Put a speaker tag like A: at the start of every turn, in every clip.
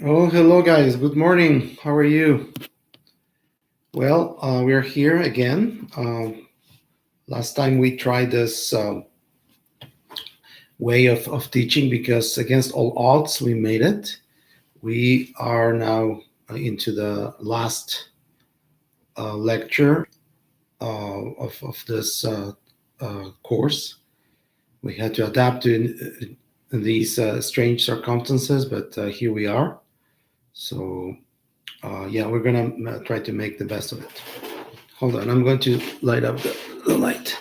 A: Oh, hello, guys. Good morning. How are you? Well, we are here again. Last time we tried this way of teaching because, against all odds, we made it. We are now into the last lecture of this course. We had to adapt to these strange circumstances, but here we are. So, yeah, we're going to try to make the best of it. Hold on, I'm going to light up the light.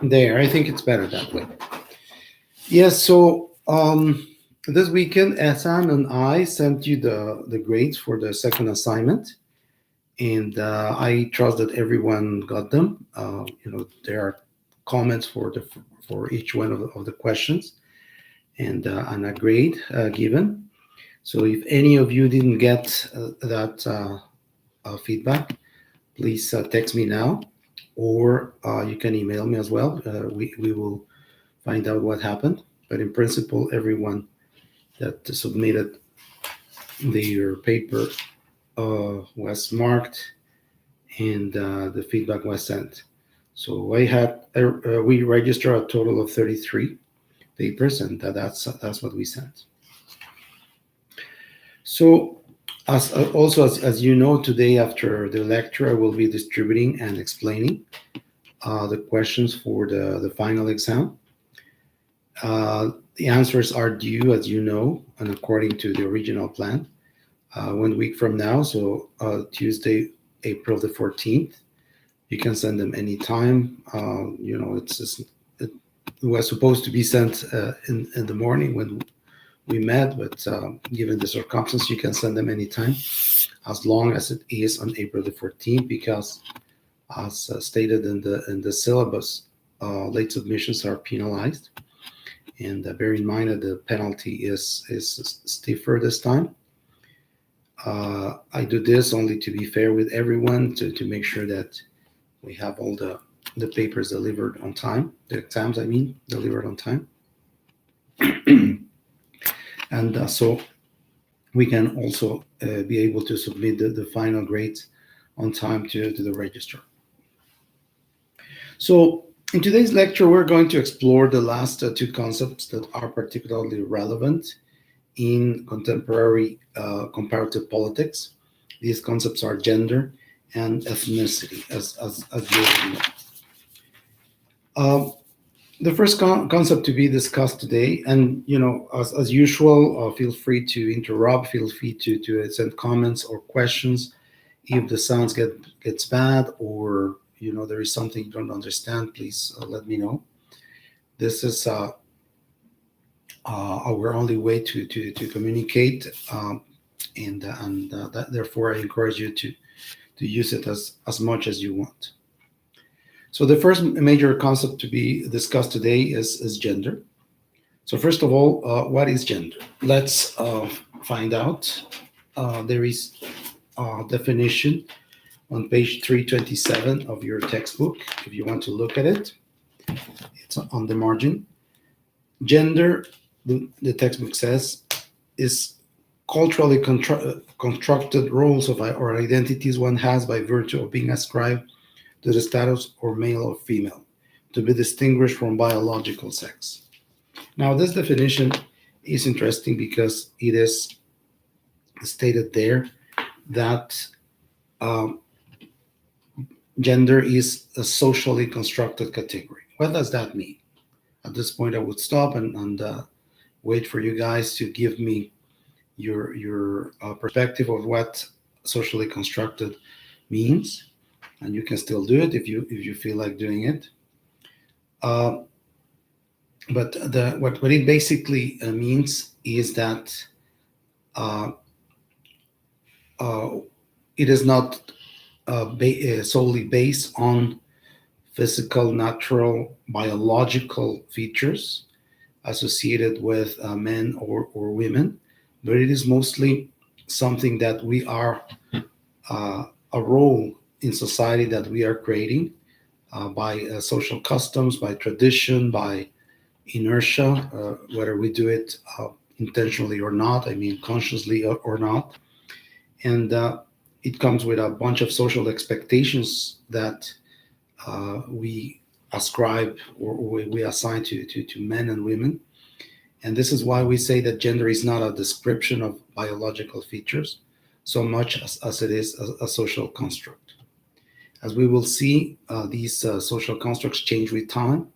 A: There, I think it's better that way. Yes, so this weekend, Esan and I sent you the grades for the second assignment, and I trust that everyone got them. There are comments for each one of the questions, and a grade given. So if any of you didn't get that feedback, please text me now, or you can email me as well. We will find out what happened. But in principle, everyone that submitted their paper was marked, and the feedback was sent. So we registered a total of 33 papers, and that's what we sent. So, as you know, today after the lecture, I will be distributing and explaining the questions for the final exam. The answers are due, as you know, and according to the original plan, 1 week from now, so Tuesday, April the 14th. You can send them anytime. It was supposed to be sent in the morning when we met, but given the circumstance, you can send them anytime, as long as it is on April the 14th, because as stated in the syllabus, late submissions are penalized. And bear in mind that the penalty is stiffer this time. I do this only to be fair with everyone, to make sure that we have all the papers delivered on time, the exams, I mean, delivered on time. And so we can also be able to submit the final grades on time to the register. So in today's lecture, we're going to explore the last two concepts that are particularly relevant in contemporary comparative politics. These concepts are gender and ethnicity, as you already know. The first concept to be discussed today, and as usual, feel free to interrupt, feel free to send comments or questions if the sounds gets bad, or there is something you don't understand. Please let me know. This is our only way to communicate, and therefore I encourage you to use it as much as you want. So the first major concept to be discussed today is gender. So first of all, what is gender? Let's find out. There is a definition on page 327 of your textbook, if you want to look at it. It's on the margin. Gender, the textbook says, is culturally constructed roles or identities one has by virtue of being ascribed to the status or male or female, to be distinguished from biological sex. Now, this definition is interesting because it is stated there that gender is a socially constructed category. What does that mean? At this point, I would stop and wait for you guys to give me your perspective of what socially constructed means, and you can still do it if you feel like doing it. But what it basically means is that it is not solely based on physical, natural, biological features associated with men or women, but it is mostly something that we are a role in society that we are creating by social customs, by tradition, by inertia, whether we do it intentionally or not, I mean consciously or not. And it comes with a bunch of social expectations that we ascribe or we assign to men and women. And this is why we say that gender is not a description of biological features so much as it is a social construct. As we will see, these social constructs change with time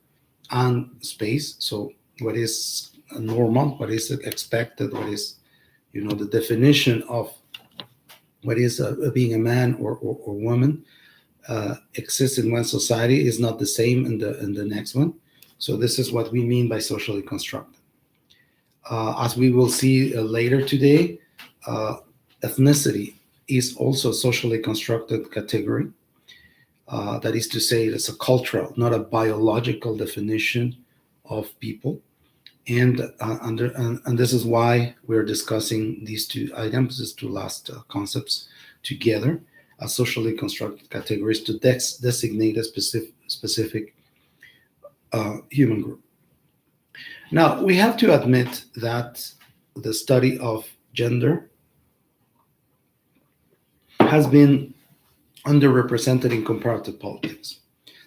A: and space. So, what is normal, what is expected, what is, the definition of what is being a man or woman exists in one society is not the same in the next one. So, this is what we mean by socially constructed. As we will see later today, uh, ethnicity is also a socially constructed category. That is to say, it's a cultural, not a biological definition of people. And this is why we're discussing these two items, these two last concepts together as socially constructed categories to designate a specific human group. Now, we have to admit that the study of gender has been underrepresented in comparative politics,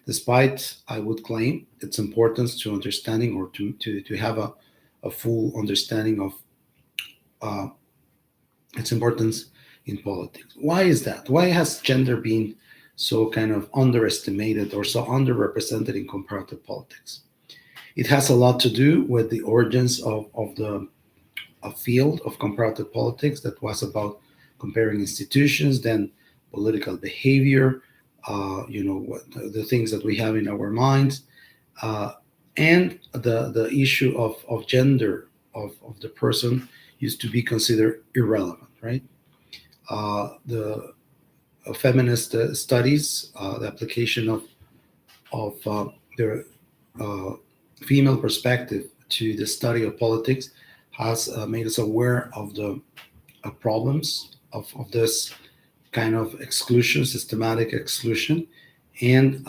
A: despite, I would claim, its importance to understanding or to have a full understanding of uh, its importance in politics. Why is that? Why has gender been so kind of underestimated or so underrepresented in comparative politics? It has a lot to do with the origins of the a field of comparative politics that was about comparing institutions, then political behavior, what the things that we have in our minds, uh, and the issue of gender of the person used to be considered irrelevant, right? The feminist studies, the application of the uh, female perspective to the study of politics has made us aware of the problems of this kind of exclusion, systematic exclusion, and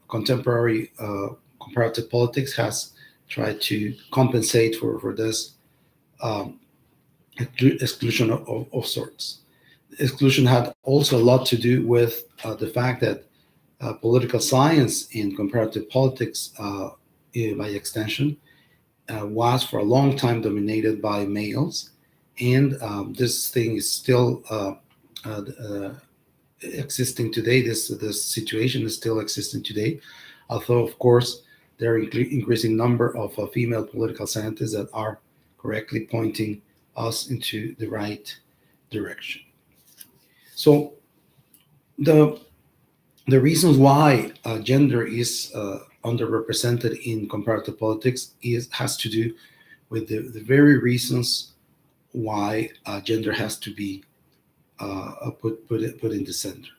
A: contemporary comparative politics has tried to compensate for this um, exclusion of sorts. Exclusion had also a lot to do with the fact that political science and comparative politics, by extension, was for a long time dominated by males, and this thing is still uh, uh, existing today. This situation is still existing today, although of course there are increasing number of female political scientists that are correctly pointing us into the right direction. So the the reasons why gender is underrepresented in comparative politics is has to do with the very reasons why gender has to be put in the center.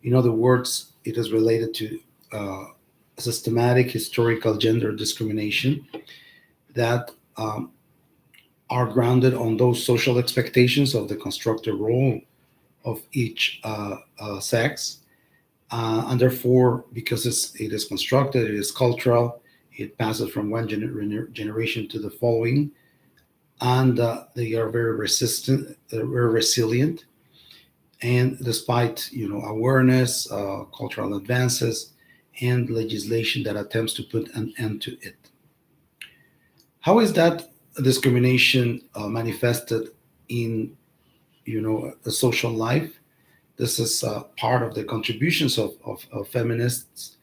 A: In other words, it is related to systematic historical gender discrimination that are grounded on those social expectations of the constructed role of each sex. And therefore, because it is constructed, it is cultural, it passes from one generation to the following, and they are very resistant, very resilient. And despite awareness, cultural advances, and legislation that attempts to put an end to it, how is that discrimination manifested in a social life? This is part of the contributions of feminists,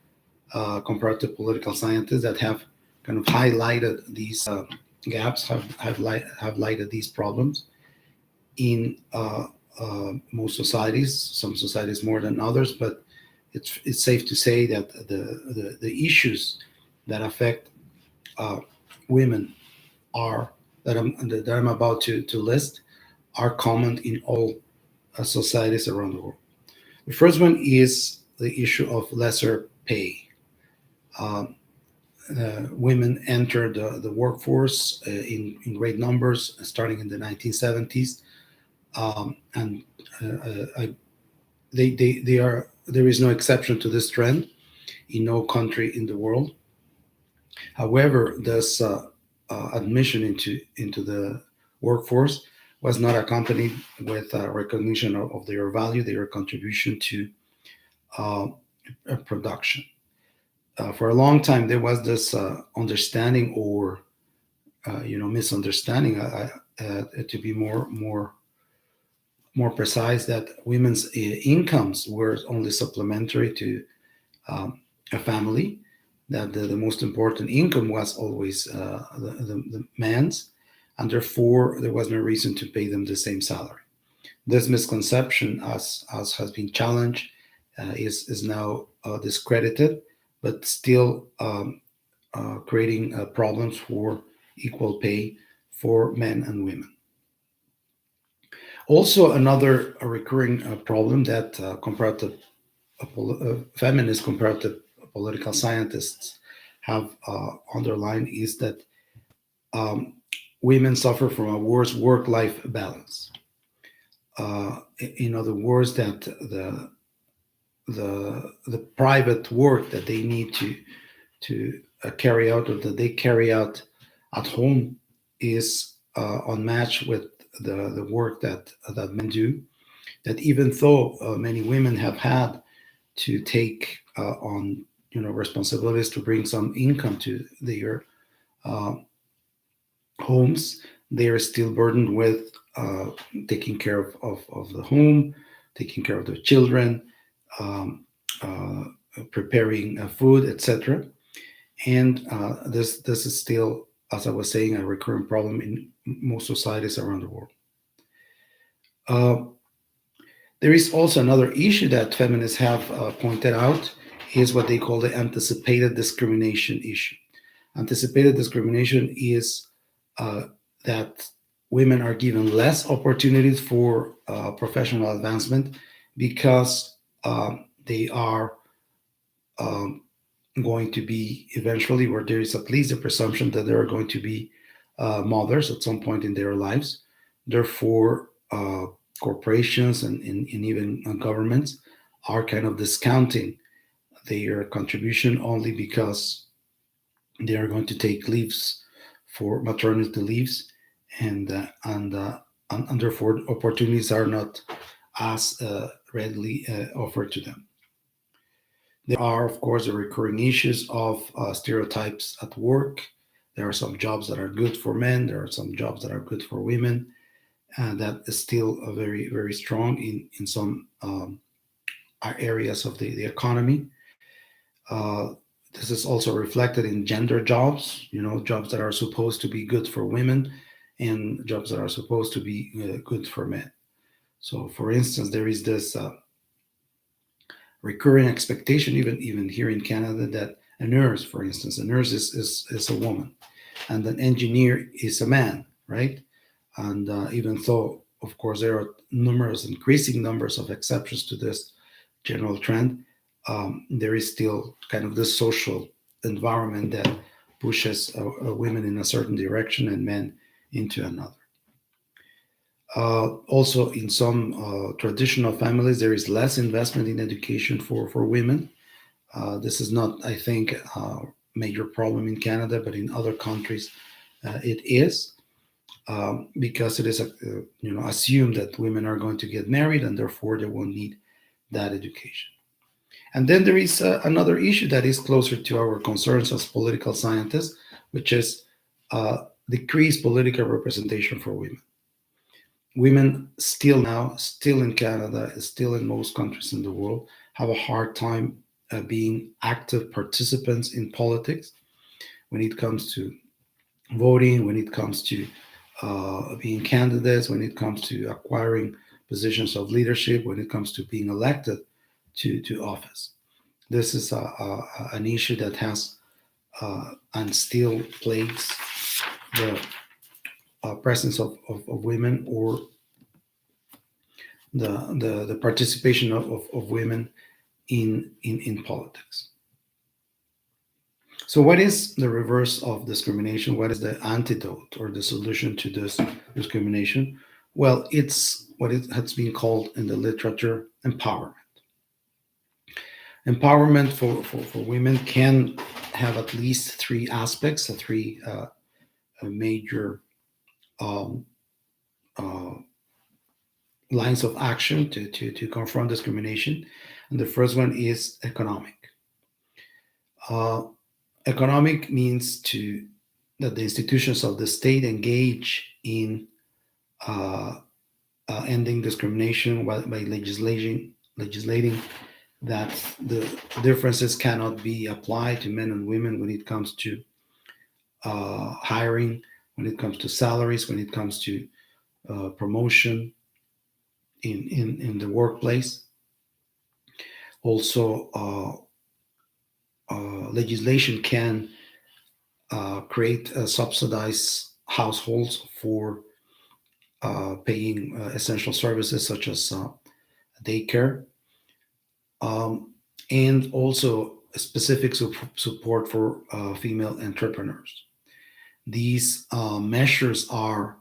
A: comparative political scientists that have kind of highlighted these gaps, have lighted these problems in most societies, some societies more than others, but it's safe to say that the issues that affect uh, women are that I'm about to list are common in all societies around the world. The first one is the issue of lesser pay. Um, Women entered the workforce in great numbers starting in the 1970s, and they are there is no exception to this trend. in no country in the world. However, this admission into the workforce was not accompanied with recognition of their value, their contribution to uh, production. For a long time, there was this understanding or misunderstanding, to be more precise, that women's incomes were only supplementary to a family, that the most important income was always the man's, and therefore there was no reason to pay them the same salary. This misconception, as has been challenged, is now discredited, but still creating problems for equal pay for men and women. Also, another recurring problem that comparative feminist comparative political scientists have underlined is that um, women suffer from a worse work-life balance. In other words, that the private work that they need to carry out, or that they carry out at home, is unmatched with the work that men do. That even though many women have had to take on responsibilities to bring some income to their uh, homes, they are still burdened with taking care of the home, taking care of their children, um, uh, preparing food, etc. And this is still, as I was saying, a recurrent problem in most societies around the world. Uh, there is also another issue that feminists have pointed out, is what they call the anticipated discrimination issue. Anticipated discrimination is uh, that women are given less opportunities for professional advancement because they are um, going to be eventually, where there is at least a presumption that they are going to be mothers at some point in their lives. Therefore, corporations and even governments are kind of discounting their contribution only because they are going to take leaves for maternity leaves, and therefore opportunities are not as readily offered to them. There are, of course, the recurring issues of stereotypes at work. There are some jobs that are good for men. There are some jobs that are good for women. And that is still very, very strong in some areas of the economy. Uh, this is also reflected in gender jobs, jobs that are supposed to be good for women and jobs that are supposed to be good for men. So, for instance, there is this recurring expectation, even here in Canada, that a nurse, for instance, a nurse is a woman, and an engineer is a man, right? And even though, of course, there are increasing numbers of exceptions to this general trend, there is still kind of this social environment that pushes women in a certain direction and men into another. Also, in some traditional families, there is less investment in education for women. This is not, I think, a major problem in Canada, but in other countries, it is, because it is assumed that women are going to get married and therefore they won't need that education. And then there is another issue that is closer to our concerns as political scientists, which is decreased political representation for women. Women still now, still in Canada, still in most countries in the world, have a hard time being active participants in politics when it comes to voting, when it comes to being candidates, when it comes to acquiring positions of leadership, when it comes to being elected to office. This is an issue that has and still plagues the presence of women, or the participation of women in politics. So, what is the reverse of discrimination? What is the antidote or the solution to this discrimination? Well, it's what it has been called in the literature empowerment. Empowerment for women can have at least three aspects, three major um, uh, lines of action to confront discrimination. And the first one is economic. Uh, Economic means to that the institutions of the state engage in uh, ending discrimination by legislating that the differences cannot be applied to men and women when it comes to hiring, when it comes to salaries, when it comes to promotion in the workplace. Also, legislation can create subsidized households for paying essential services such as daycare, um, and also specific support for female entrepreneurs. These measures are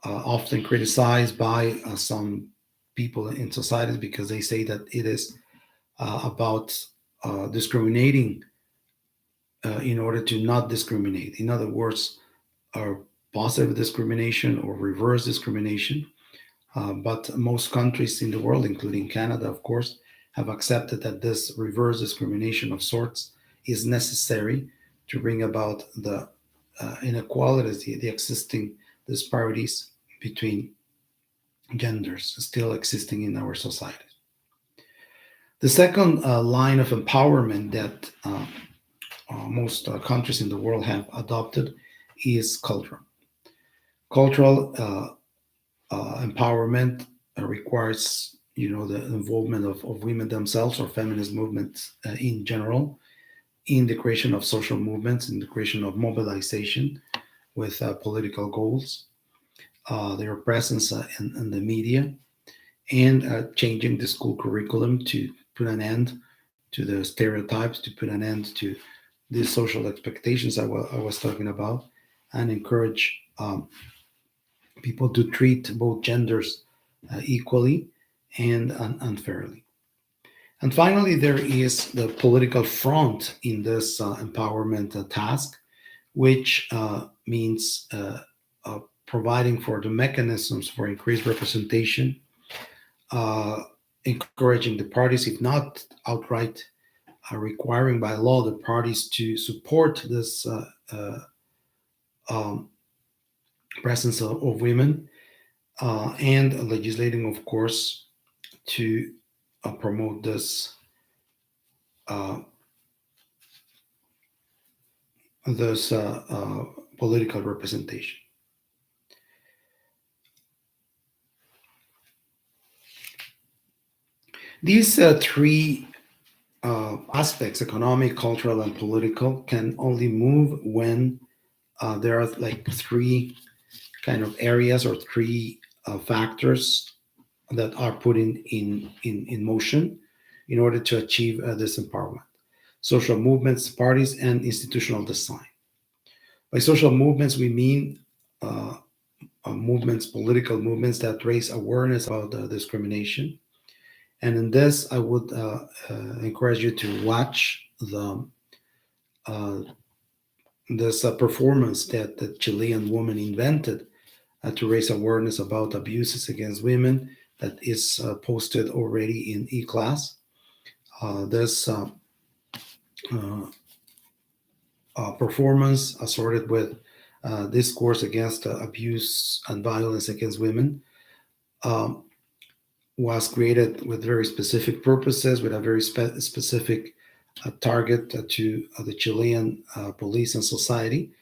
A: often criticized by some people in society because they say that it is about discriminating in order to not discriminate. In other words, positive discrimination or reverse discrimination. But most countries in the world, including Canada, of course, have accepted that this reverse discrimination of sorts is necessary to bring about the inequalities, the existing disparities between genders still existing in our society. The second line of empowerment that most countries in the world have adopted is cultural. Cultural empowerment requires, the involvement of women themselves or feminist movements in general in the creation of social movements, in the creation of mobilization with political goals, their presence in the media, and changing the school curriculum to put an end to the stereotypes, to put an end to these social expectations I was talking about, and encourage people to treat both genders equally and unfairly. And finally, there is the political front in this empowerment task, which means providing for the mechanisms for increased representation, uh, encouraging the parties, if not outright requiring by law the parties to support this um, presence of women, and legislating, of course, to promote uh, this political representation. These three aspects, economic, cultural, and political, can only move when there are like three kind of areas or three factors that are put in motion in order to achieve this empowerment: social movements, parties, and institutional design. By social movements, we mean movements, political movements that raise awareness about discrimination. And in this, I would encourage you to watch uh, this performance that the Chilean woman invented to raise awareness about abuses against women, that is posted already in e-class. This uh, performance assorted with discourse against abuse and violence against women um, was created with very specific purposes, with a very specific target to the Chilean police and society.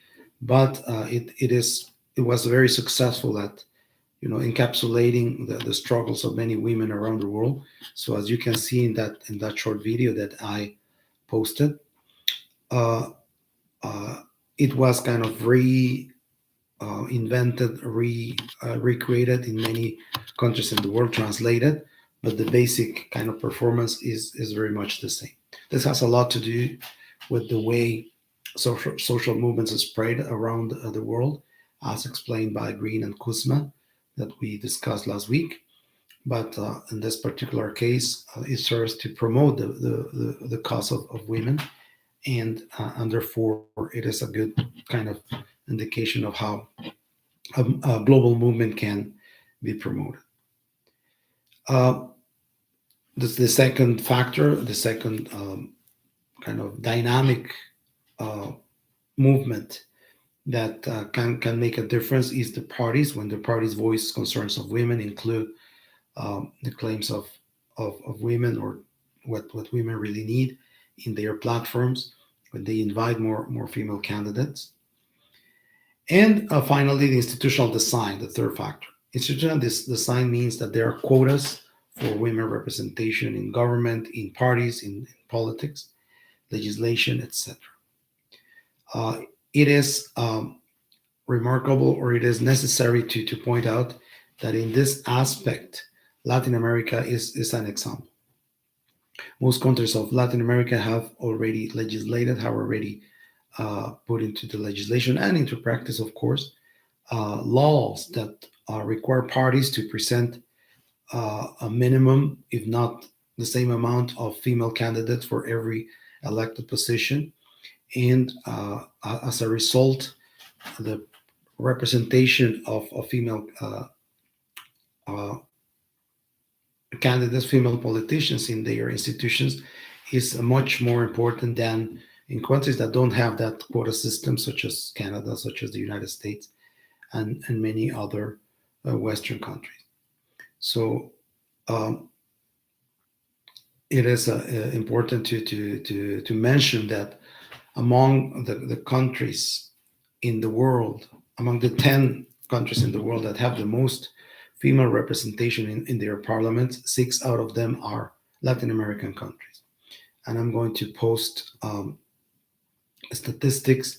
A: But it was very successful at encapsulating the struggles of many women around the world. So as you can see in that short video that I posted, uh, uh, it was kind of invented, recreated in many countries in the world, translated, but the basic kind of performance is very much the same. This has a lot to do with the way social movements are spread around the world, as explained by Green and Kuzma, that we discussed last week. but in this particular case, it serves to promote the cause of women, and therefore it is a good kind of indication of how a global movement can be promoted. Uh, the second factor, the second kind of dynamic uh, movement that can make a difference is the parties. When the parties voice concerns of women, include the claims of women, or what women really need in their platforms, when they invite more female candidates. And finally, the institutional design, the third factor. Institutional design means that there are quotas for women representation in government, in parties, in politics, legislation, etc. It is remarkable, or it is necessary to point out that in this aspect, Latin America is an example. Most countries of Latin America have already legislated, have already put into the legislation and into practice, of course, laws that require parties to present a minimum, if not the same amount, of female candidates for every elected position. And as a result, the representation of female uh, candidates, female politicians in their institutions is much more important than in countries that don't have that quota system, such as Canada, such as the United States, and many other Western countries. So um, it is important to mention that among the countries in the world, among the 10 countries in the world that have the most female representation in their parliaments, six out of them are Latin American countries. And I'm going to post statistics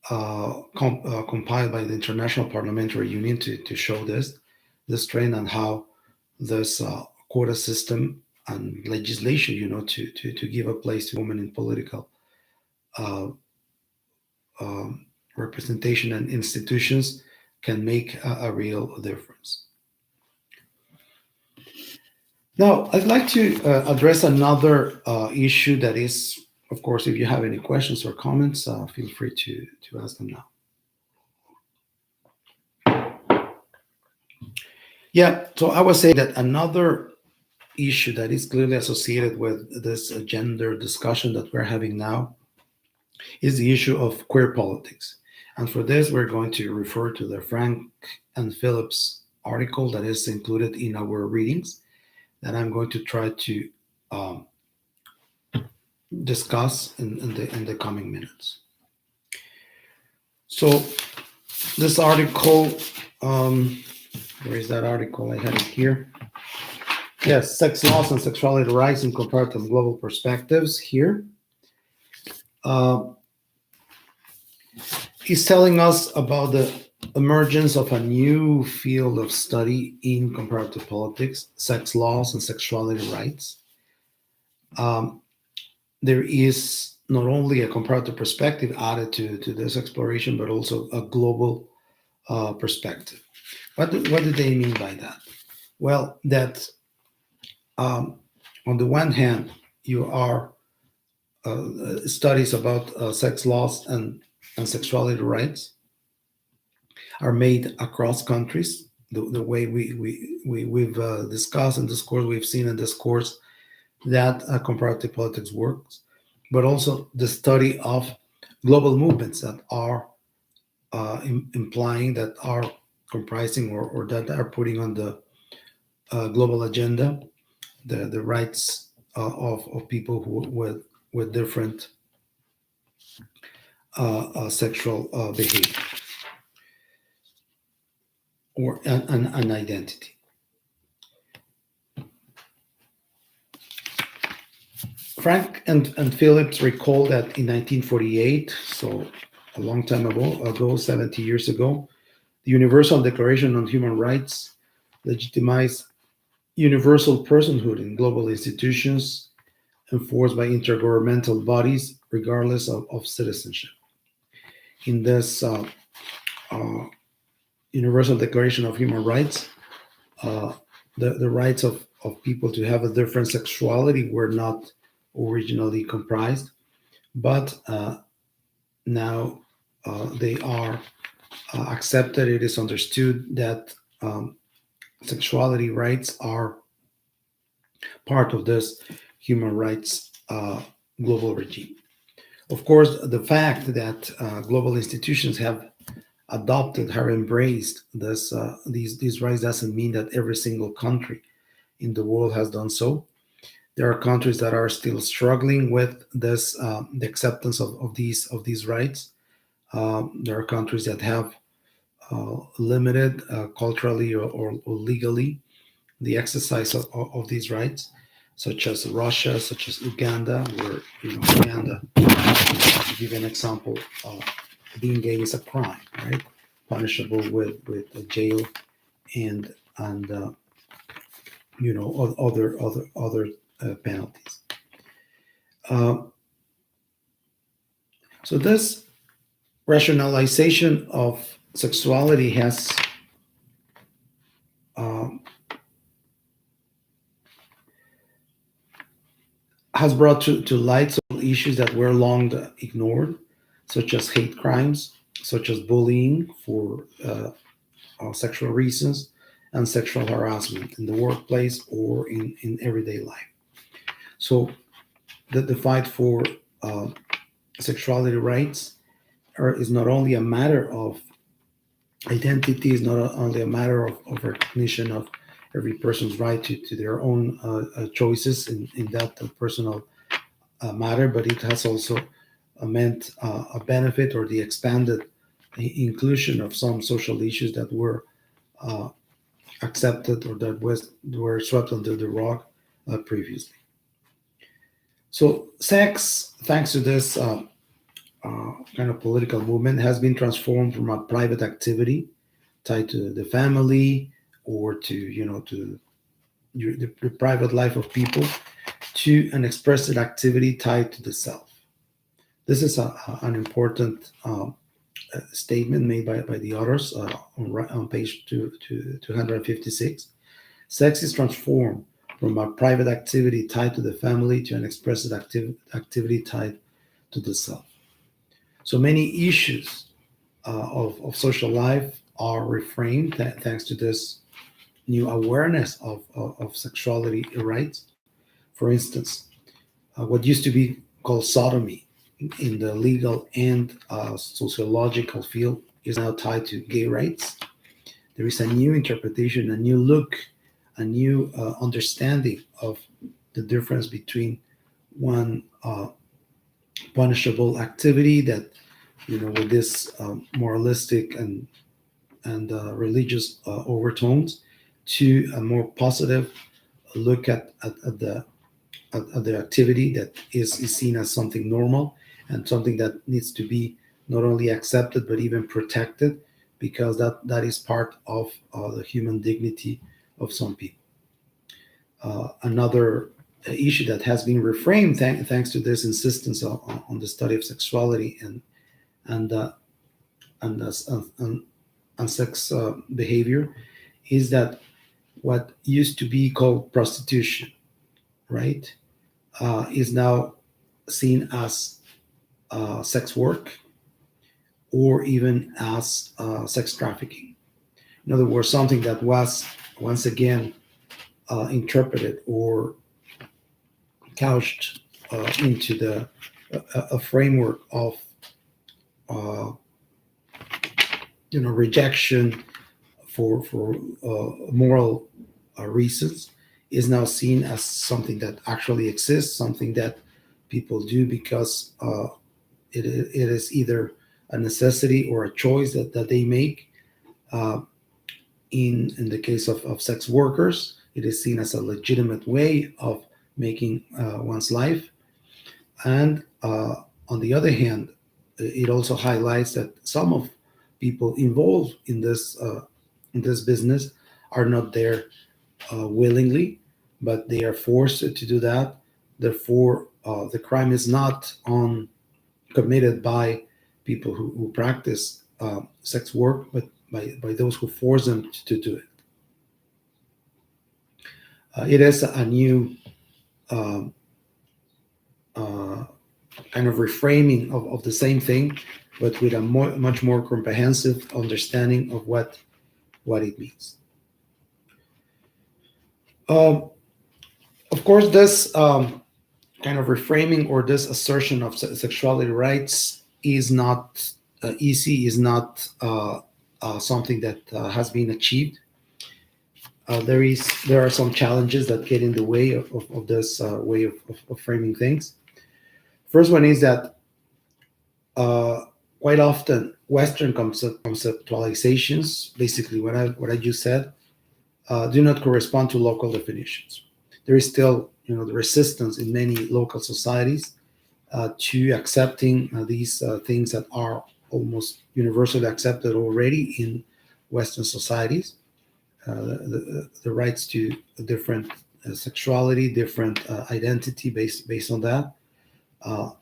A: compiled by the International Parliamentary Union to show this trend, and how this quota system and legislation, to give a place to women in political uh, representation and institutions can make a real difference. Now, I'd like to address another issue that is, of course, if you have any questions or comments, feel free to ask them now. Yeah, so I was saying that another issue that is clearly associated with this gender discussion that we're having now is the issue of queer politics. And for this, we're going to refer to the Frank and Phillips article that is included in our readings, that I'm going to try to um, discuss in the coming minutes. So this article, where is that article? I have it here. Yes, sex laws and sexuality rights in comparative global perspectives. Here, he's telling us about the emergence of a new field of study in comparative politics, sex laws and sexuality rights. There is not only a comparative perspective added to this exploration, but also a global perspective. What do they mean by that? Well, that on the one hand, you are studies about sex laws and sexuality rights are made across countries. The way we've discussed in this course, we've seen in this course that comparative politics works, but also the study of global movements that are implying, that are comprising, or that are putting on the global agenda the rights of people with different sexual behavior or an identity. Frank and Phillips recall that in 1948, so a long time ago, 70 years ago, the Universal Declaration on Human Rights legitimized universal personhood in global institutions enforced by intergovernmental bodies, regardless of citizenship. In this uh, Universal Declaration of Human Rights, uh, the rights of people to have a different sexuality were not originally comprised, but now they are accepted. It is understood that sexuality rights are part of this human rights global regime. Of course, the fact that global institutions have embraced these rights doesn't mean that every single country in the world has done so. There are countries that are still struggling with this the acceptance of these rights. There are countries that have limited culturally or legally the exercise of these rights, such as Russia, such as Uganda, where Uganda, to give an example, being gay is a crime, right? Punishable with a jail and other penalties. Uh, so this rationalization of sexuality um, has brought to light some issues that were long ignored, such as hate crimes, such as bullying for sexual reasons, and sexual harassment in the workplace or in everyday life. So the fight for uh, sexuality rights is not only a matter of identity, is not only a matter of recognition of every person's right to their own choices in that personal matter, but it has also meant a benefit or the expanded inclusion of some social issues that were uh, accepted or that were swept under the rug previously. So sex, thanks to this kind of political movement, has been transformed from a private activity tied to the family or to the private life of people to an expressive activity tied to the self. This is an important statement made by the authors on page 256. Sex is transformed from a private activity tied to the family to an expressive activity tied to the self. So many issues of social life are reframed thanks to this new awareness of sexuality rights. For instance, what used to be called sodomy in the legal and sociological field is now tied to gay rights. There is a new interpretation, a new look, a new understanding of the difference between one punishable activity that, with this moralistic and religious overtones, to a more positive look at the activity that is seen as something normal and something that needs to be not only accepted but even protected, because that is part of the human dignity of some people. Another issue that has been reframed thanks to this insistence on the study of sexuality and uh, and, uh, and sex behavior is that what used to be called prostitution, right, is now seen as sex work or even as sex trafficking. In other words, something that was once again interpreted or couched into a framework of uh, rejection for moral reasons, is now seen as something that actually exists, something that people do because it is either a necessity or a choice that they make. Uh, in the case of sex workers, it is seen as a legitimate way of making one's life. And on the other hand, it also highlights that some of people involved in this business are not there willingly, but they are forced to do that. Therefore, the crime is not on committed by people who practice sex work, but by those who force them to do it. It is a new um, uh, kind of reframing of the same thing, but with a much more comprehensive understanding of what it means. Um, of course, this kind of reframing or this assertion of sexuality rights is not easy, is not something that has been achieved. There are some challenges that get in the way of this way of framing things. First one is that uh, quite often Western conceptualizations, basically what I just said, do not correspond to local definitions. There is still, the resistance in many local societies to accepting these things that are almost universally accepted already in Western societies. The rights to a different sexuality, different identity based on that are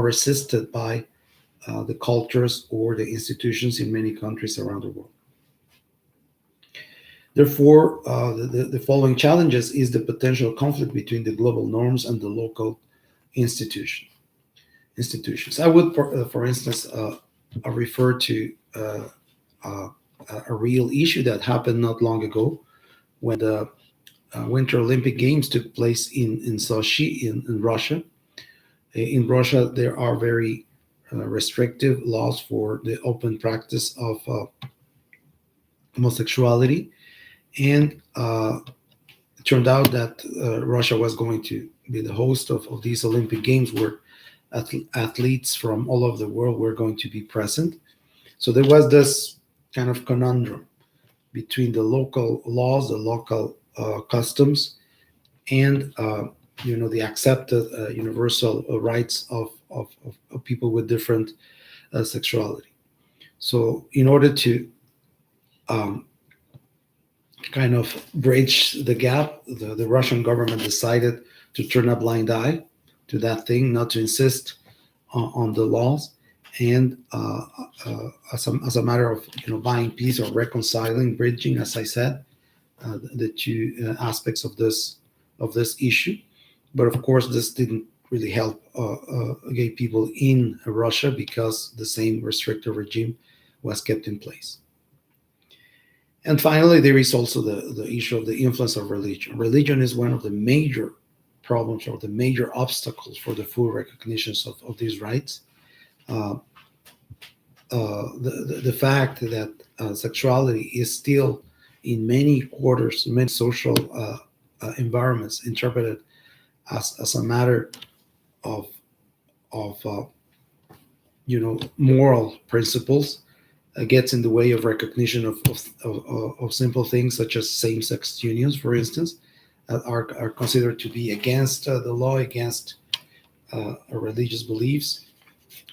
A: resisted by the cultures or the institutions in many countries around the world. Therefore, the following challenges is the potential conflict between the global norms and the local institution, institutions. I would, for instance, refer to uh, a real issue that happened not long ago when the Winter Olympic Games took place in Sochi in Russia. In Russia, there are very restrictive laws for the open practice of homosexuality, and it turned out that Russia was going to be the host of these Olympic Games, where athletes from all over the world were going to be present. So there was this kind of conundrum between the local laws, the local customs, and the accepted universal rights of people with different sexuality. So in order to um, kind of bridge the gap, the Russian government decided to turn a blind eye to that thing, not to insist on the laws, and as a matter of buying peace or reconciling, bridging, as I said, the two aspects of this issue. But of course, this didn't really help gay people in Russia because the same restrictive regime was kept in place. And finally, there is also the issue of the influence of religion. Religion is one of the major problems or the major obstacles for the full recognition of these rights. Uh, the fact that sexuality is still in many quarters, many social environments, interpreted as a matter of moral principles gets in the way of recognition of simple things such as same-sex unions, for instance, that are considered to be against the law, against religious beliefs,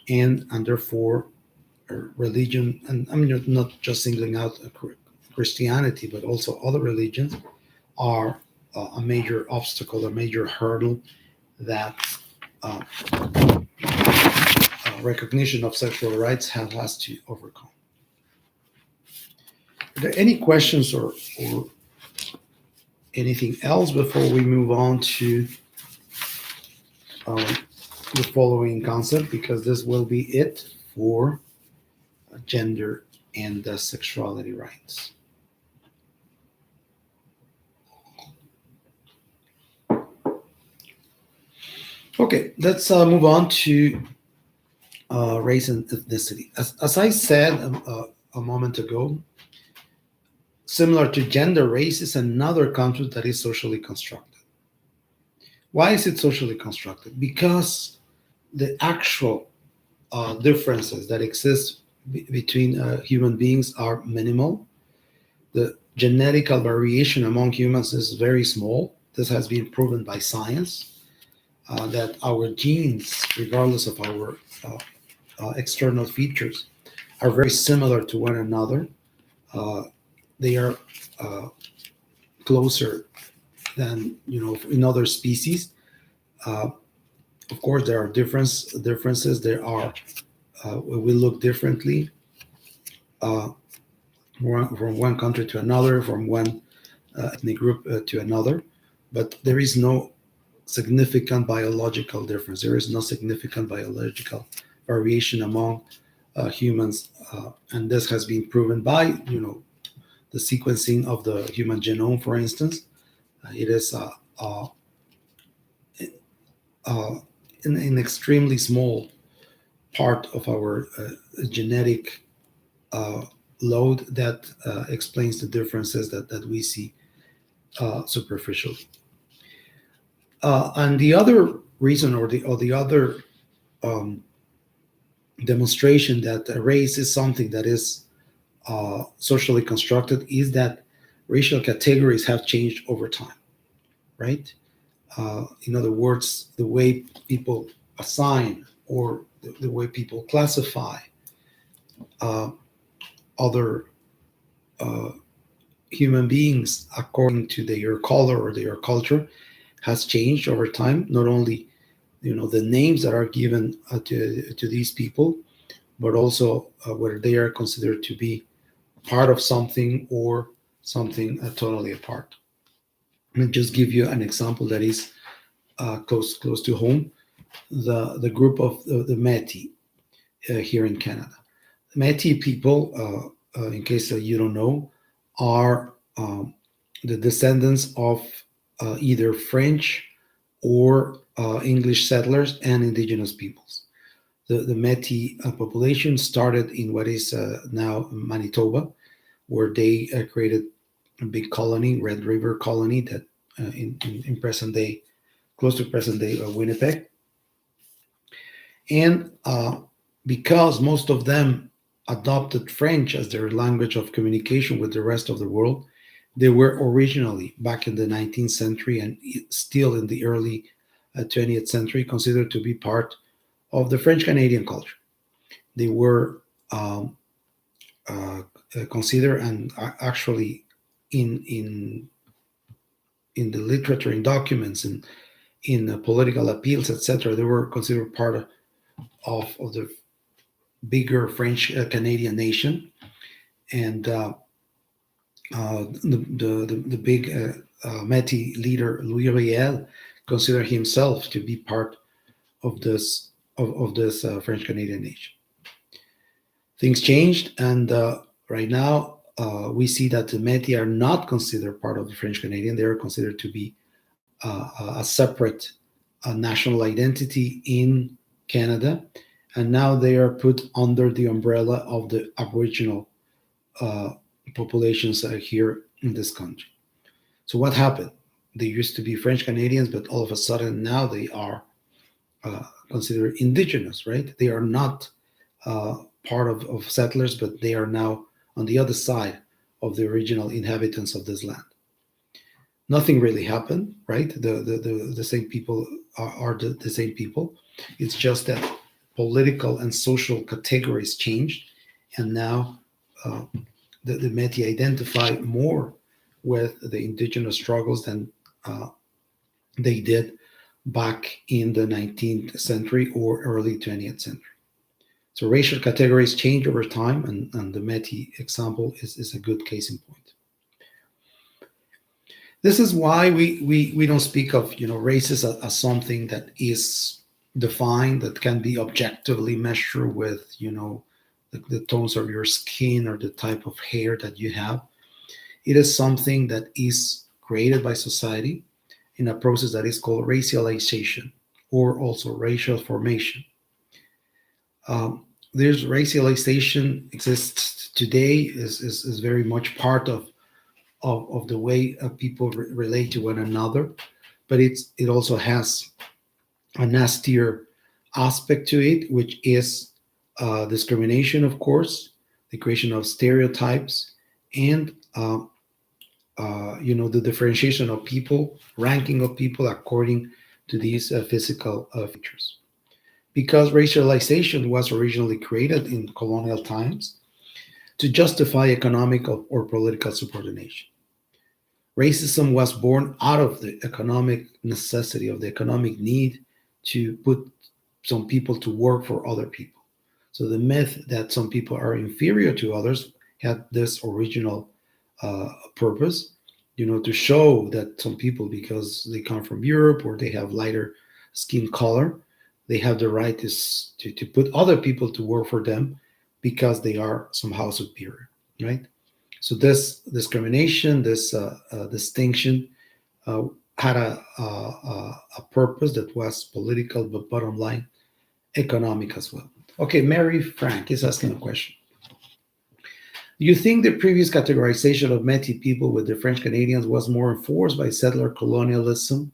A: and therefore religion, and I'm not just singling out Christianity, but also other religions, are a major obstacle, a major hurdle that uh, recognition of sexual rights has to overcome. Are there any questions or anything else before we move on to um, the following concept? Because this will be it for gender and sexuality rights. Okay, let's move on to race and ethnicity. As I said a moment ago, similar to gender, race is another concept that is socially constructed. Why is it socially constructed? Because the actual differences that exist between human beings are minimal. The genetical variation among humans is very small. This has been proven by science that our genes, regardless of our external features, are very similar to one another. They are uh, closer than in other species. Uh, of course, there are differences. There are we look differently uh, from one country to another, from one ethnic group to another, but there is no significant biological difference. There is no significant biological variation among humans, and this has been proven by the sequencing of the human genome, for instance. It is uh, an extremely small part of our genetic uh, load that explains the differences that we see superficially. And the other reason, or the other um, demonstration that race is something that is socially constructed, is that racial categories have changed over time, right? In other words, the way people assign, or the way people classify uh, other uh, human beings according to their color or their culture has changed over time. Not only the names that are given to these people, but also whether they are considered to be part of something or something totally apart. Let me just give you an example that is close to home. The group of the Métis here in Canada. Métis people, in case you don't know, are the descendants of either French or English settlers and indigenous peoples. The Métis population started in what is now Manitoba, where they created a big colony, Red River colony, that in present day, close to present day Winnipeg. And because most of them adopted French as their language of communication with the rest of the world, they were originally, back in the 19th century and still in the early 20th century, considered to be part of the French Canadian culture. They were uh, considered, and actually in in the literature, in documents, and in political appeals, etc., they were considered part of the bigger French Canadian nation. And the big Métis leader Louis Riel considered himself to be part of this French Canadian nation. Things changed, and right now we see that the Métis are not considered part of the French Canadian. They are considered to be a separate national identity in Canada, and now they are put under the umbrella of the Aboriginal uh, populations here in this country. So what happened? They used to be French Canadians, but all of a sudden now they are considered indigenous, right? They are not part of settlers, but they are now on the other side of the original inhabitants of this land. Nothing really happened, right? The same people are the same people. It's just that political and social categories changed, and now uh, the Métis identify more with the indigenous struggles than they did back in the 19th century or early 20th century. So racial categories change over time, and the Métis example is a good case in point. This is why we don't speak of races as something that is defined, that can be objectively measured with the tones of your skin or the type of hair that you have. It is something that is created by society in a process that is called racialization, or also racial formation. There's racialization exists today, is very much part of the way people relate to one another, but it also has a nastier aspect to it, which is discrimination, of course, the creation of stereotypes, and the differentiation of people, ranking of people according to these physical features. Because racialization was originally created in colonial times to justify economic or political subordination. Racism was born out of the economic necessity, of the economic need to put some people to work for other people. So the myth that some people are inferior to others had this original purpose, to show that some people, because they come from Europe or they have lighter skin color, they have the right to put other people to work for them because they are somehow superior, right? So this discrimination, this distinction, uh, had a purpose that was political, but bottom line, economic as well. Okay, Mary Frank is asking a question. Do you think the previous categorization of Métis people with the French Canadians was more enforced by settler colonialism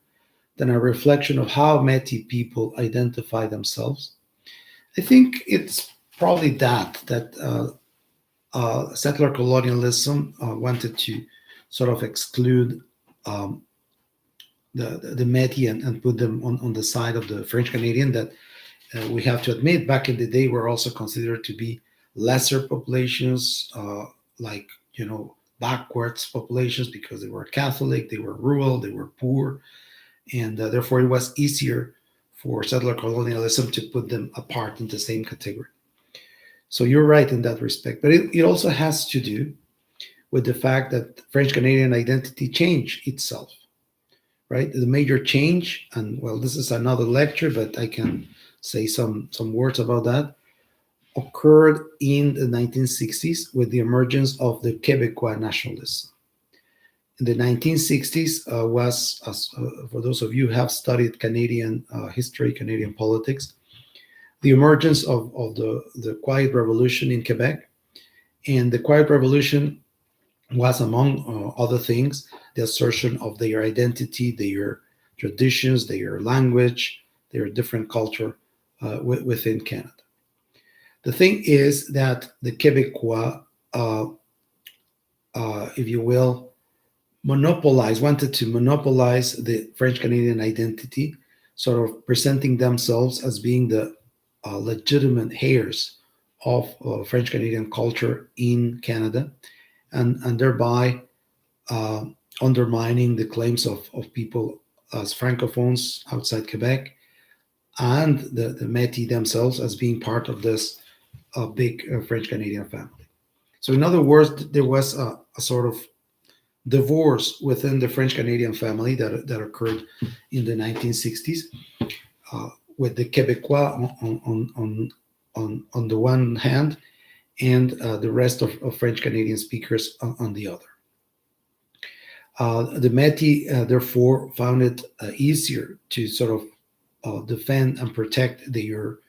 A: than a reflection of how Métis people identify themselves? I think it's probably that settler colonialism wanted to sort of exclude um, the Métis and put them on the side of the French Canadian that we have to admit back in the day were also considered to be lesser populations, like, backwards populations because they were Catholic, they were rural, they were poor, and therefore it was easier for settler colonialism to put them apart in the same category. So you're right in that respect. But it also has to do with the fact that French Canadian identity changed itself, right? The major change, and well, this is another lecture, but I can say some words about that, occurred in the 1960s with the emergence of the Quebecois nationalism. In the 1960s was, for those of you who have studied Canadian history, Canadian politics, the emergence of the Quiet Revolution in Quebec. And the Quiet Revolution was, among other things, the assertion of their identity, their traditions, their language, their different culture within Canada. The thing is that the Quebecois, if you will, wanted to monopolize the French Canadian identity, sort of presenting themselves as being the legitimate heirs of French Canadian culture in Canada, and thereby uh, undermining the claims of people as francophones outside Quebec and the Métis themselves as being part of this big French Canadian family. So, in other words, there was a sort of divorce within the French Canadian family that occurred in the 1960s, with the Quebecois on the one hand and the rest of French Canadian speakers on the other. The Métis, therefore, found it easier to sort of defend and protect their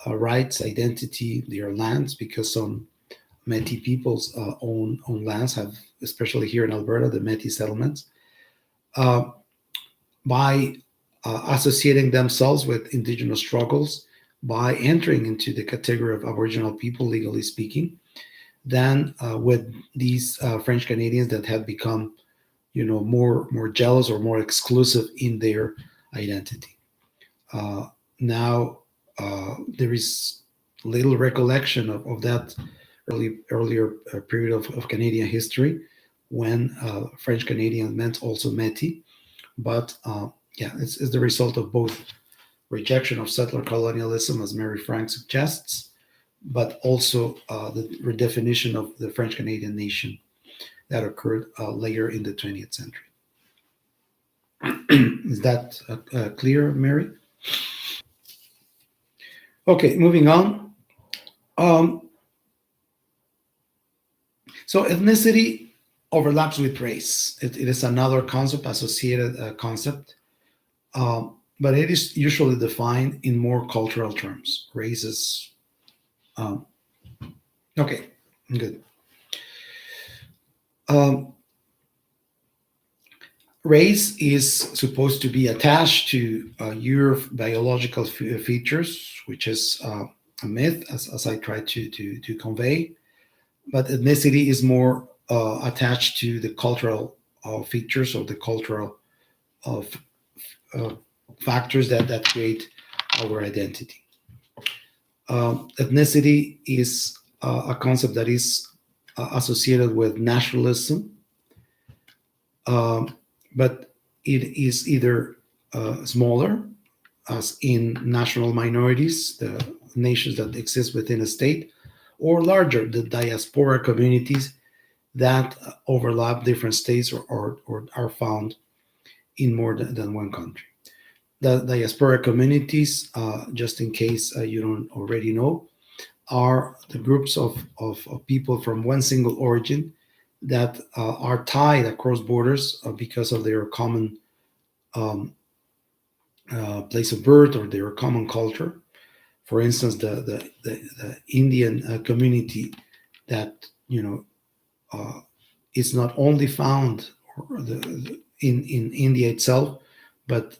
A: rights, identity, their lands, because some Métis peoples own lands, have, especially here in Alberta, the Métis settlements, uh, by associating themselves with Indigenous struggles, by entering into the category of Aboriginal people, legally speaking, than with these French Canadians that had become, more jealous or more exclusive in their identity. Now there is little recollection of that earlier period of Canadian history when French Canadian meant also Métis, but yeah, it's the result of both rejection of settler colonialism, as Mary Frank suggests, but also the redefinition of the French Canadian nation that occurred later in the 20th century. Is that clear, Mary? Okay, moving on. So ethnicity overlaps with race. It is another concept, associated concept, but it is usually defined in more cultural terms. Race is okay, good. Um, Race is supposed to be attached to your biological features, which is a myth, as I tried to convey. But ethnicity is more attached to the cultural features or the cultural uh, uh, factors that create our identity. Ethnicity is a concept that is associated with nationalism, um, but it is either smaller, as in national minorities, the nations that exist within a state, or larger, the diaspora communities that overlap different states or are found in more than one country. The diaspora communities, just in case you don't already know, are the groups of people from one single origin that are tied across borders because of their common um, place of birth or their common culture. For instance, the Indian community that uh, is not only found in India itself, but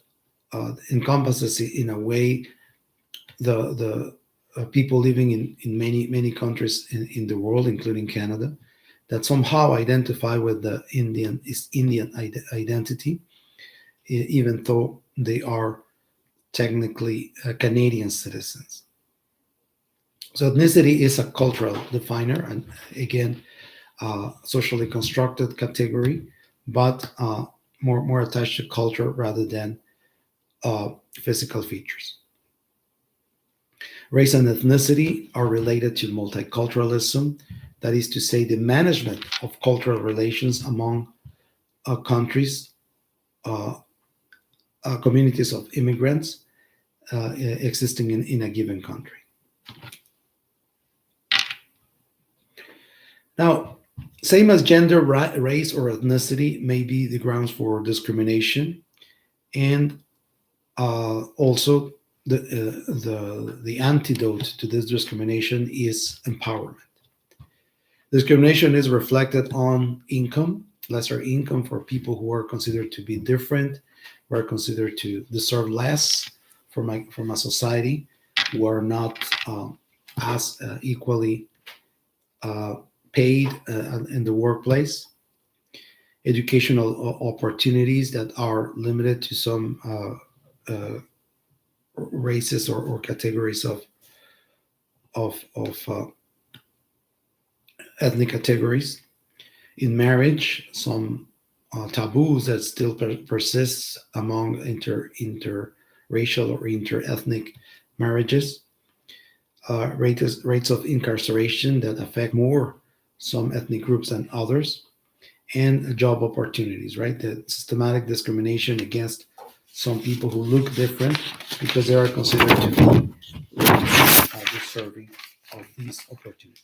A: encompasses in a way the people living in many countries in the world, including Canada, that somehow identify with the Indian identity, even though they are technically Canadian citizens. So ethnicity is a cultural definer, and again, socially constructed category, but more attached to culture rather than physical features. Race and ethnicity are related to multiculturalism, that is to say, the management of cultural relations among countries, uh, communities of immigrants existing in a given country. Now, same as gender, race, or ethnicity may be the grounds for discrimination, and also the antidote to this discrimination is empowerment. Discrimination is reflected on income, lesser income for people who are considered to be different, who are considered to deserve less from a society, who are not as equally uh, paid in the workplace, educational opportunities that are limited to some races or categories of ethnic categories. In marriage, some taboos that still persist among interracial or interethnic marriages, rates of incarceration that affect more some ethnic groups than others, and job opportunities, right? The systematic discrimination against some people who look different because they are considered to be deserving of these opportunities.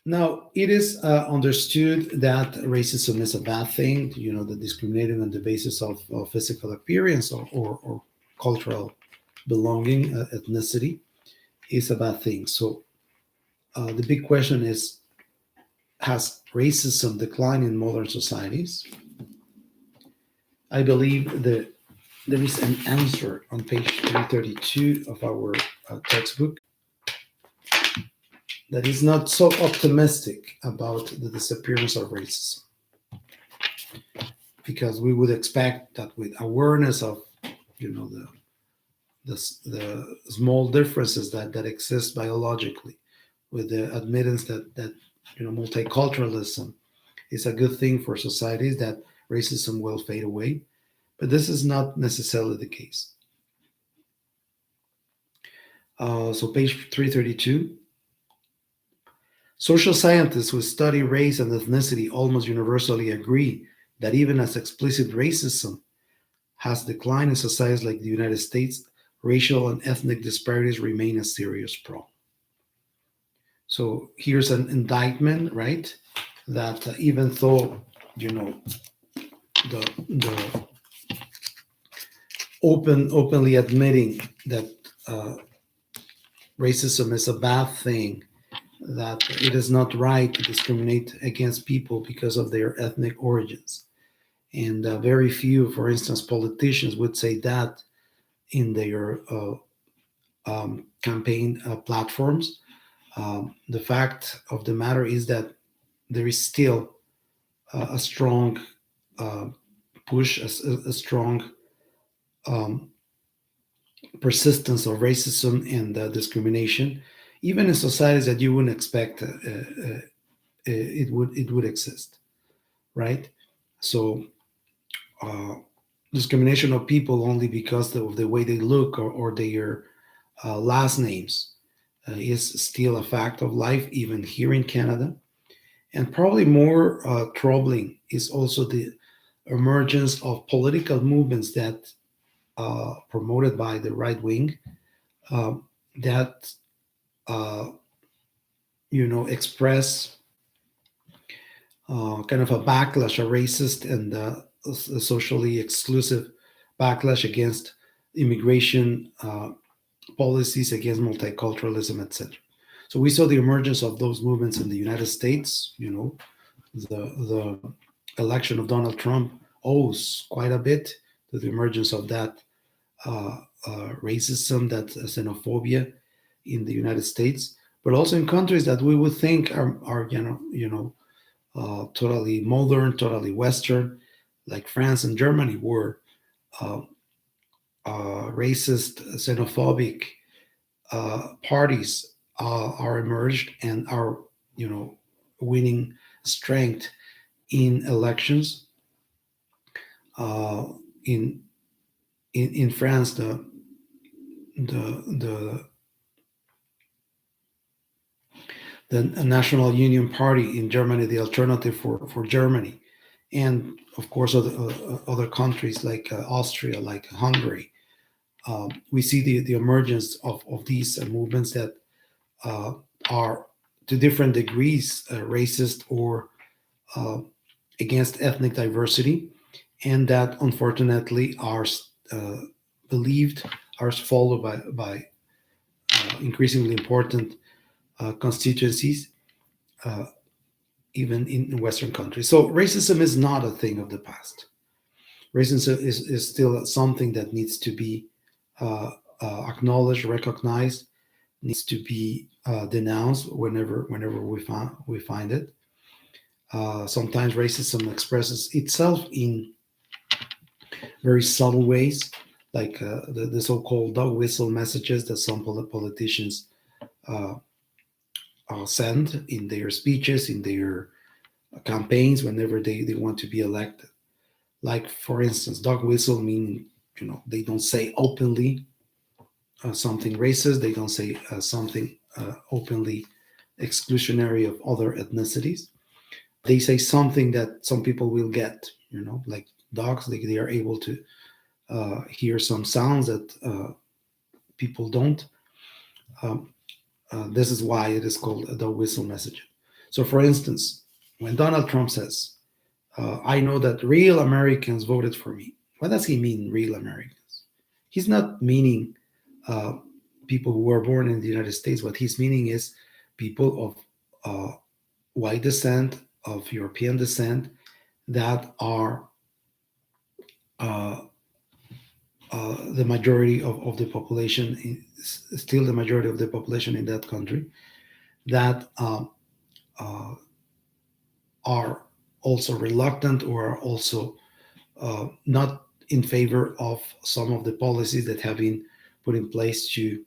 A: Now, it is understood that racism is a bad thing, the discriminating on the basis of physical appearance or cultural belonging, ethnicity, is a bad thing. So, the big question is, has racism declined in modern societies? I believe that there is an answer on page 332 of our textbook that is not so optimistic about the disappearance of racism, because we would expect that with awareness of the the small differences that exist biologically, with the admittance that multiculturalism is a good thing for societies, that racism will fade away. But this is not necessarily the case. So page 332. Social scientists who study race and ethnicity almost universally agree that even as explicit racism has declined in societies like the United States, racial and ethnic disparities remain a serious problem. So here's an indictment, right? That even though the openly admitting that racism is a bad thing, that it is not right to discriminate against people because of their ethnic origins. And very few, for instance, politicians would say that in their campaign platforms. The fact of the matter is that there is still a strong uh, push, a strong um, persistence of racism and discrimination, even in societies that you wouldn't expect it would exist, right? So uh, discrimination of people only because of the way they look or their last names is still a fact of life, even here in Canada. And probably more troubling is also the emergence of political movements that promoted by the right wing uh, that uh, express kind of a backlash, a racist and socially exclusive backlash against immigration policies, against multiculturalism, etc. So we saw the emergence of those movements in the United States. The election of Donald Trump owes quite a bit to the emergence of that racism, that xenophobia in the United States, but also in countries that we would think are totally modern, totally Western, like France and Germany, were uh, racist, xenophobic parties are emerged and are, winning strength in elections. Uh, in, in France, the the National Union Party, in Germany, the Alternative for Germany, and of course other countries like Austria, like Hungary. We see the emergence of these movements that uh, are to different degrees racist or uh, against ethnic diversity, and that unfortunately are uh, believed, are followed by increasingly important constituencies, uh, even in Western countries. So racism is not a thing of the past. Racism is still something that needs to be uh, acknowledged, recognized, needs to be denounced whenever we find it. Sometimes racism expresses itself in very subtle ways, like the so-called dog whistle messages that some politicians uh, send in their speeches, in their campaigns, whenever they want to be elected. Like, for instance, dog whistle meaning, they don't say openly something racist, they don't say something openly exclusionary of other ethnicities. They say something that some people will get, like dogs, they are able to hear some sounds that people don't. Um, this is why it is called the whistle message. So, for instance, when Donald Trump says, I know that real Americans voted for me, what does he mean, real Americans? He's not meaning uh, people who were born in the United States. What he's meaning is people of white descent, of European descent, that are uh, the majority of the population, still the majority of the population in that country, that uh, are also reluctant or are also not in favor of some of the policies that have been put in place to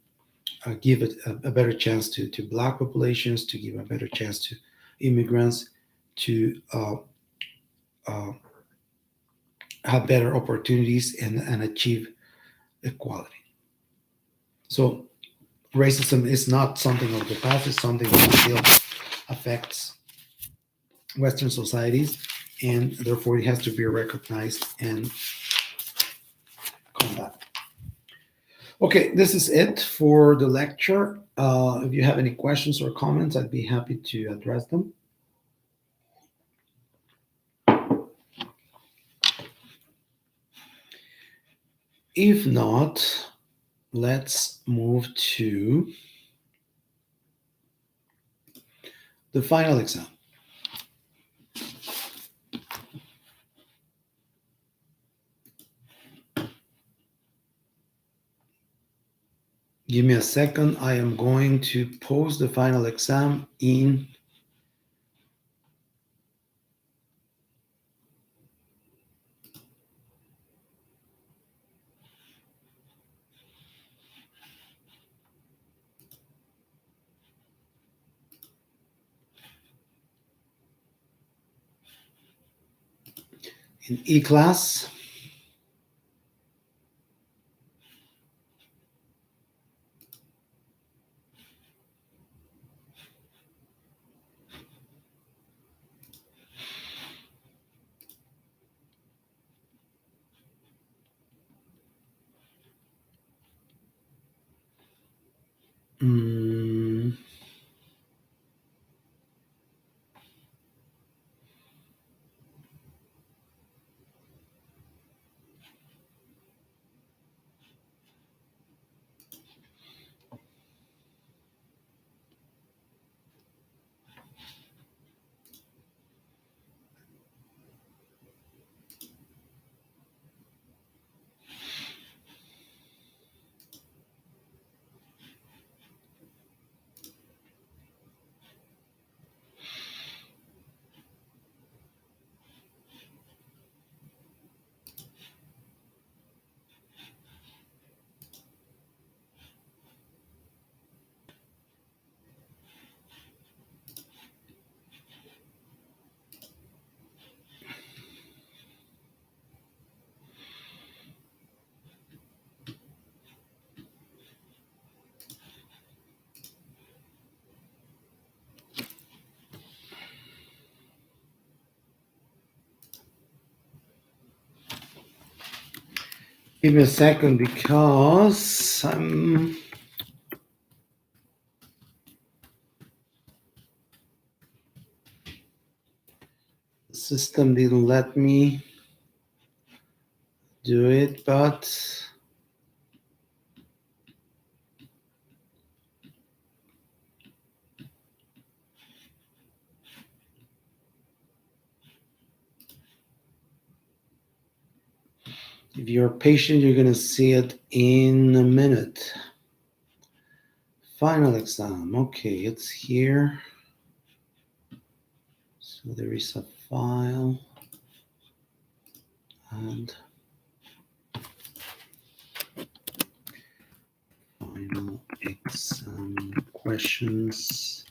A: give it a better chance to black populations, to give a better chance to immigrants, to uh, have better opportunities and achieve equality. So racism is not something of the past, it's something that still affects Western societies, and therefore it has to be recognized and combated. Okay, this is it for the lecture. If you have any questions or comments, I'd be happy to address them. If not, let's move to the final exam. Give me a second. I am going to post the final exam in e-class. Mm, Give me a second because the system didn't let me do it, but if you're patient, you're going to see it in a minute. Final exam. Okay, it's here. So there is a file and final exam questions.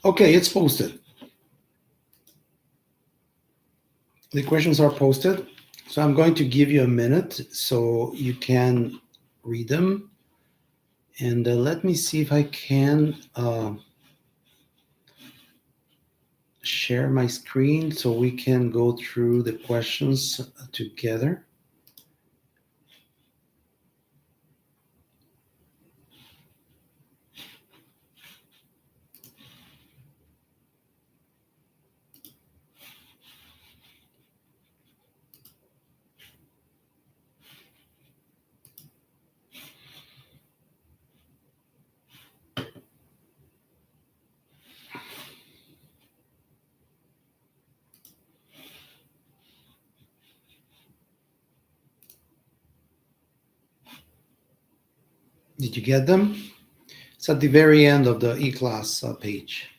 A: Okay, it's posted. The questions are posted. So I'm going to give you a minute so you can read them. And let me see if I can share my screen so we can go through the questions together. Did you get them? It's at the very end of the e-class page.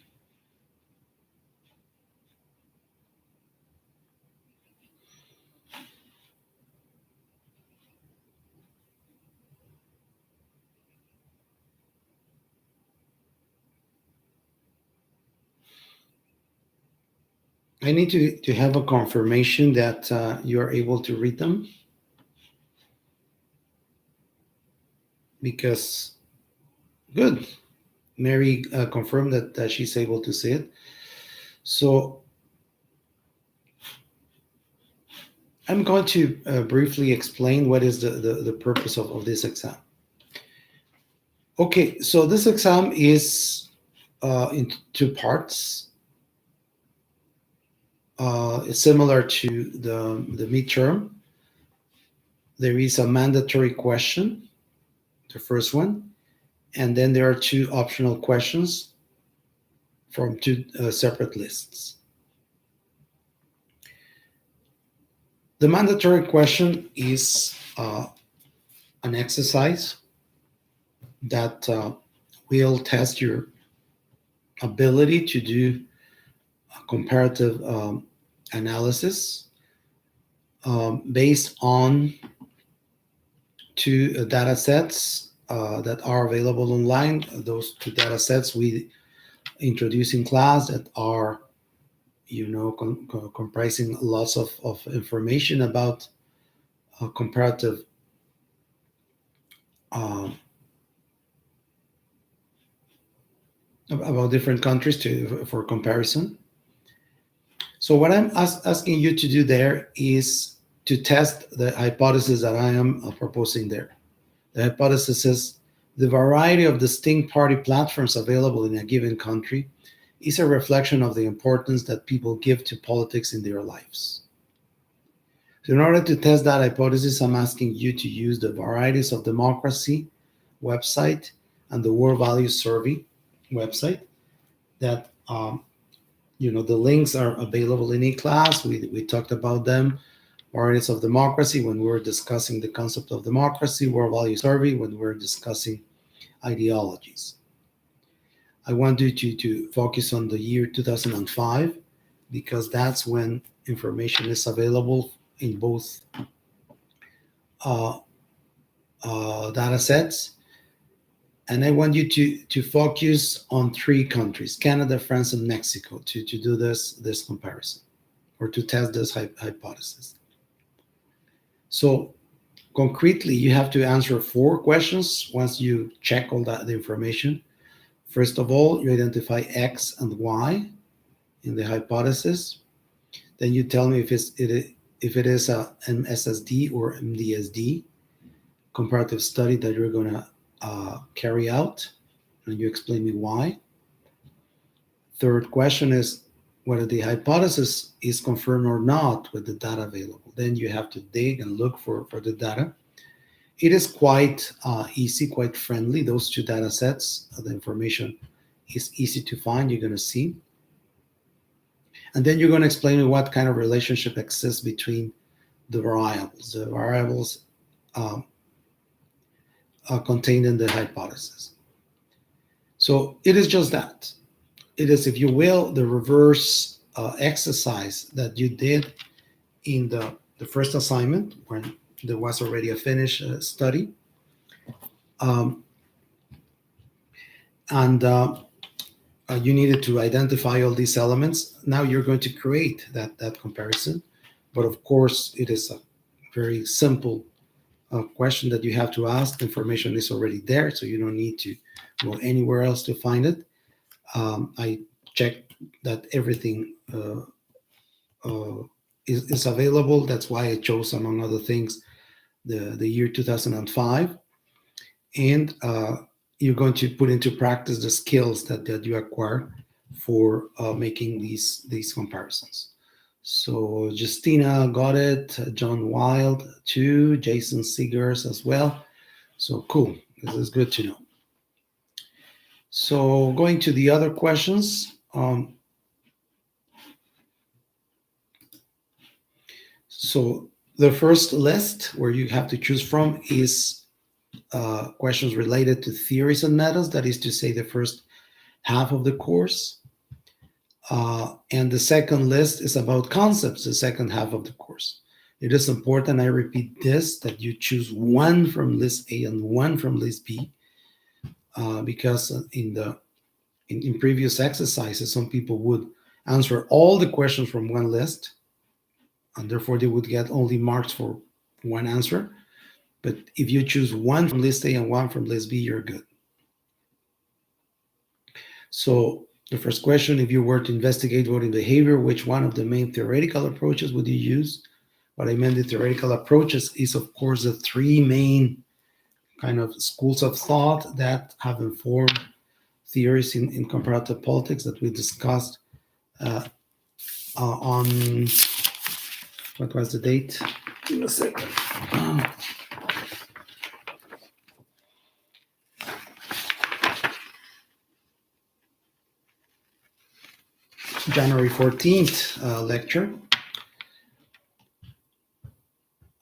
A: I need to have a confirmation that you're able to read them, because good. Mary confirmed that she's able to see it. So I'm going to briefly explain what is the purpose of this exam. Okay, so this exam is in two parts. It's similar to the midterm. There is a mandatory question, the first one, and then there are two optional questions from two separate lists. The mandatory question is an exercise that will test your ability to do a comparative analysis based on two data sets that are available online. Those two data sets we introduce in class that are, comprising lots of information about comparative um, about different countries for comparison. So what I'm asking you to do there is to test the hypothesis that I am proposing there. The hypothesis is the variety of distinct party platforms available in a given country is a reflection of the importance that people give to politics in their lives. So in order to test that hypothesis, I'm asking you to use the Varieties of Democracy website and the World Values Survey website that the links are available in e-class. We talked about them. Varieties of Democracy when we were discussing the concept of democracy, World Value Survey when we were discussing ideologies. I want you to focus on the year 2005 because that's when information is available in both uh, data sets. And I want you to focus on three countries, Canada, France, and Mexico, to do this comparison or to test this hypothesis. So concretely, you have to answer four questions once you check all the information. First of all, you identify X and Y in the hypothesis. Then you tell me if it is a MSSD or MDSD comparative study that you're going to carry out, and you explain me why. Third question is whether the hypothesis is confirmed or not with the data available. Then you have to dig and look for the data. It is quite easy, quite friendly, those two data sets. The information is easy to find, you're going to see. And then you're going to explain me what kind of relationship exists between the variables. The variables are contained in the hypothesis. So it is just that. It is, if you will, the reverse exercise that you did in the first assignment when there was already a finished study. And you needed to identify all these elements. Now you're going to create that comparison. But of course, it is a very simple question that you have to ask. The information is already there, so you don't need to go anywhere else to find it. I checked that everything is available. That's why I chose, among other things, the year 2005. And you're going to put into practice the skills that you acquire for making these comparisons. So Justina got it, John Wild too, Jason Seegers as well. So cool, this is good to know. So going to the other questions. So the first list where you have to choose from is questions related to theories and methods, that is to say the first half of the course. And the second list is about concepts, the second half of the course. It is important, I repeat this, that you choose one from list A and one from list B, because in previous exercises, some people would answer all the questions from one list, and therefore they would get only marks for one answer. But if you choose one from list A and one from list B, you're good. So the first question, if you were to investigate voting behavior, which one of the main theoretical approaches would you use? What I meant the theoretical approaches is, of course, the three main kind of schools of thought that have informed theories in comparative politics that we discussed on, what was the date? Give me a second. January 14th lecture.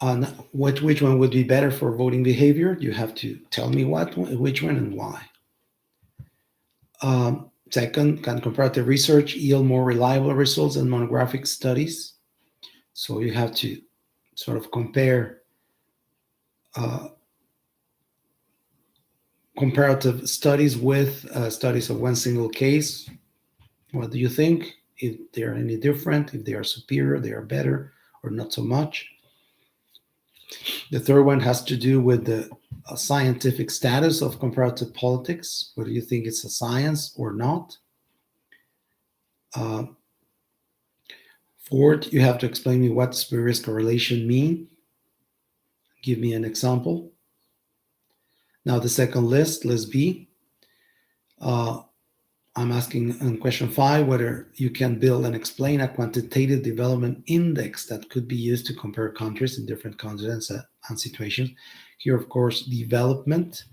A: On which one would be better for voting behavior? You have to tell me which one and why. Second, can comparative research yield more reliable results than monographic studies? So you have to sort of compare comparative studies with studies of one single case. What do you think? If they are any different, if they are superior, they are better, or not so much. The third one has to do with the scientific status of comparative politics. Whether you think it's a science or not. Fourth, you have to explain me what spurious correlation mean. Give me an example. Now the second list B. I'm asking in question 5 whether you can build and explain a quantitative development index that could be used to compare countries in different continents and situations. Here, of course, development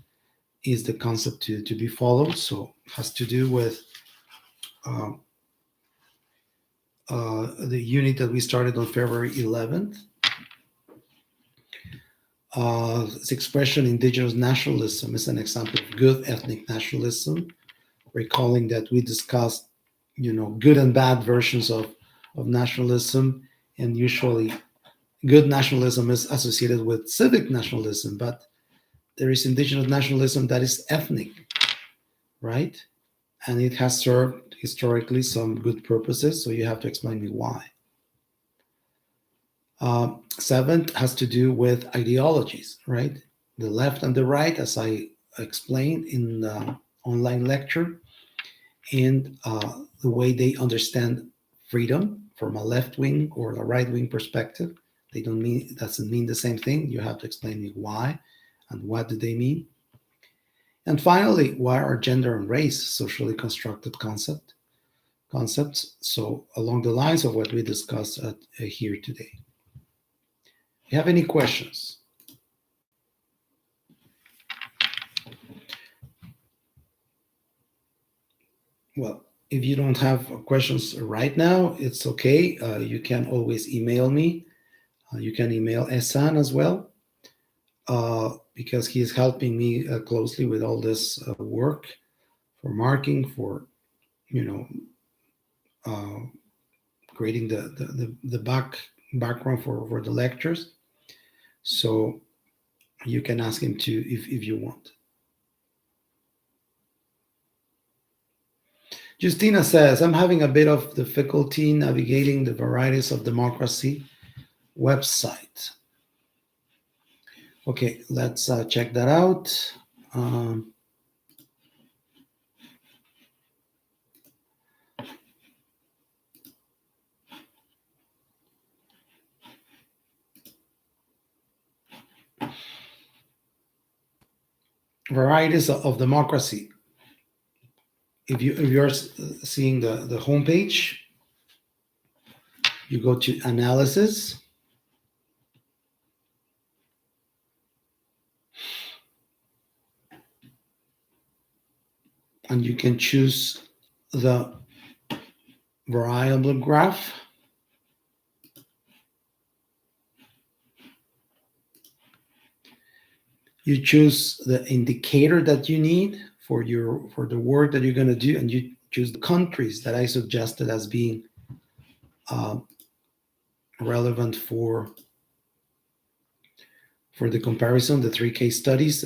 A: is the concept to be followed, so it has to do with the unit that we started on February 11th. This expression, indigenous nationalism, is an example of good ethnic nationalism, recalling that we discussed, good and bad versions of nationalism, and usually good nationalism is associated with civic nationalism, but there is indigenous nationalism that is ethnic, right? And it has served historically some good purposes, so you have to explain me why. Seventh has to do with ideologies, right? The left and the right, as I explained in the online lecture, and the way they understand freedom from a left wing or a right wing perspective. Doesn't mean the same thing. You have to explain me why and what do they mean. And finally, why are gender and race socially constructed concepts? So along the lines of what we discussed here today. You have any questions? Well, if you don't have questions right now, it's okay. You can always email me. You can email Esan as well, because he is helping me closely with all this work for marking, for creating the background for the lectures. So you can ask him to if you want. Justina says, I'm having a bit of difficulty navigating the varieties of democracy website. Okay, let's check that out. Varieties of democracy. If you're seeing the homepage, you go to analysis. And you can choose the variable graph. You choose the indicator that you need for the work that you're going to do, and you choose the countries that I suggested as being relevant for the comparison, the 3 case studies,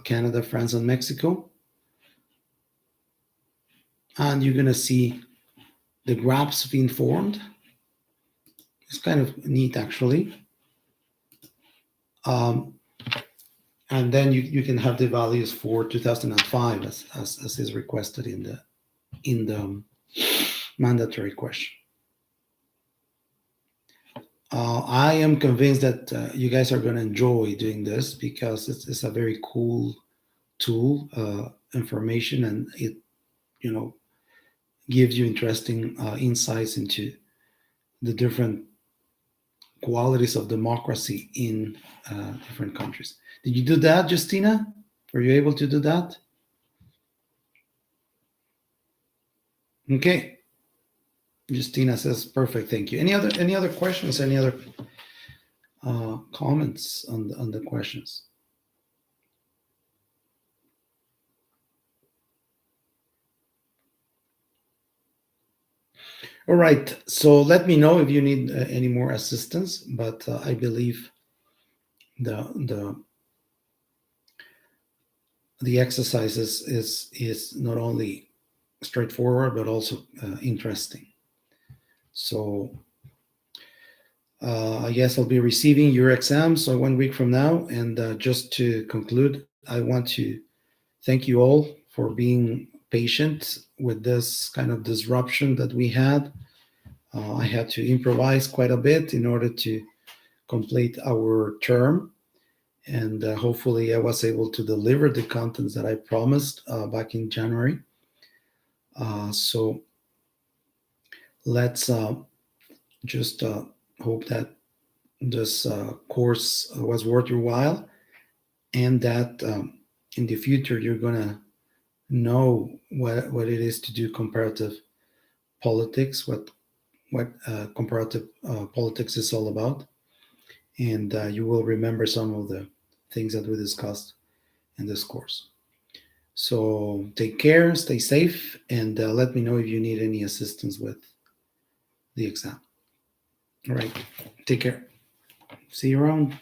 A: Canada, France, and Mexico. And you're going to see the graphs being formed. It's kind of neat, actually. And then you can have the values for 2005 as is requested in the mandatory question. I am convinced that you guys are going to enjoy doing this because it's a very cool tool, information, and it gives you interesting insights into the different qualities of democracy in different countries. Did you do that, Justina? Were you able to do that? Okay. Justina says, perfect, thank you. Any other questions? Any other comments on the questions. All right, so let me know if you need any more assistance, but I believe the the exercises is not only straightforward but also interesting. So I guess I'll be receiving your exam so 1 week from now. And just to conclude, I want to thank you all for being patient with this kind of disruption that we had. I had to improvise quite a bit in order to complete our term. And hopefully, I was able to deliver the contents that I promised back in January. So let's just hope that this course was worth your while, and that in the future you're gonna know what it is to do comparative politics, what comparative politics is all about, and you will remember some of the things that we discussed in this course. So take care, stay safe, and let me know if you need any assistance with the exam. All right, take care. See you around.